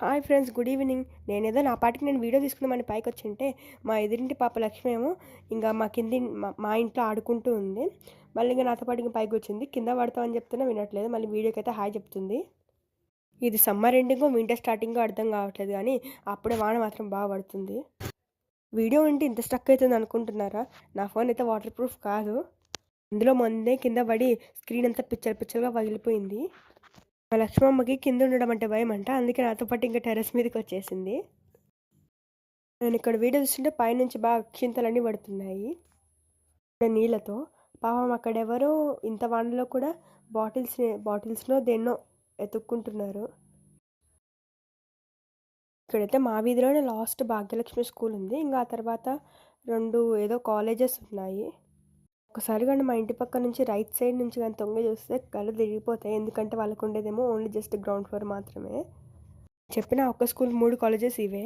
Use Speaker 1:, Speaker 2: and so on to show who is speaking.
Speaker 1: Hi friends, good evening. నేనేదో నా పాటికి నేను వీడియో తీసుకుందామని పైకొచ్చింటే, మా ఎదురింటి పాప లక్ష్మి ఏమో ఇంక మా కింది మా ఇంట్లో ఆడుకుంటూ ఉంది. మళ్ళీ ఇంక నాతో పాటు ఇంక పైకొచ్చింది. కింద పడతామని చెప్తున్నా వినట్లేదు. మళ్ళీ వీడియోకైతే హాయ్ చెప్తుంది. ఇది సమ్మర్ ఎండింగో, వింటర్ స్టార్టింగో అర్థం కావట్లేదు కానీ, అప్పుడే వాన మాత్రం బాగా పడుతుంది. వీడియో ఉంటే ఇంత స్ట్రక్ అవుతుంది అనుకుంటున్నారా? నా ఫోన్ అయితే వాటర్ ప్రూఫ్ కాదు. అందులో మొన్నే కింద పడి స్క్రీన్ అంతా పిచ్చలు పిచ్చలుగా పగిలిపోయింది. మా లక్ష్మమ్మకి కింద ఉండడం అంటే భయమంట. అందుకే నాతో పాటు ఇంకా టెర్రస్ మీదకి వచ్చేసింది. నేను ఇక్కడ వీడియో చూస్తుంటే పైనుంచి బాగా అక్షింతలన్నీ పడుతున్నాయి నీళ్ళతో. పాపం అక్కడెవరో ఇంత వానలో కూడా బాటిల్స్లో దేన్నో ఎతుక్కుంటున్నారు. ఇక్కడైతే మా వీధిలోనే లాస్ట్ భాగ్యలక్ష్మి స్కూల్ ఉంది. ఇంకా ఆ తర్వాత 2 ఏదో కాలేజెస్ ఉన్నాయి. ఒకసారి కానీ మా ఇంటి పక్క నుంచి రైట్ సైడ్ నుంచి కానీ తొంగి చూస్తే కళ్ళు తిరిగిపోతాయి. ఎందుకంటే వాళ్ళకు ఉండేదేమో ఓన్లీ జస్ట్ గ్రౌండ్ ఫ్లోర్ మాత్రమే. చెప్పిన ఒక్క స్కూల్ 3 కాలేజెస్ ఇవే.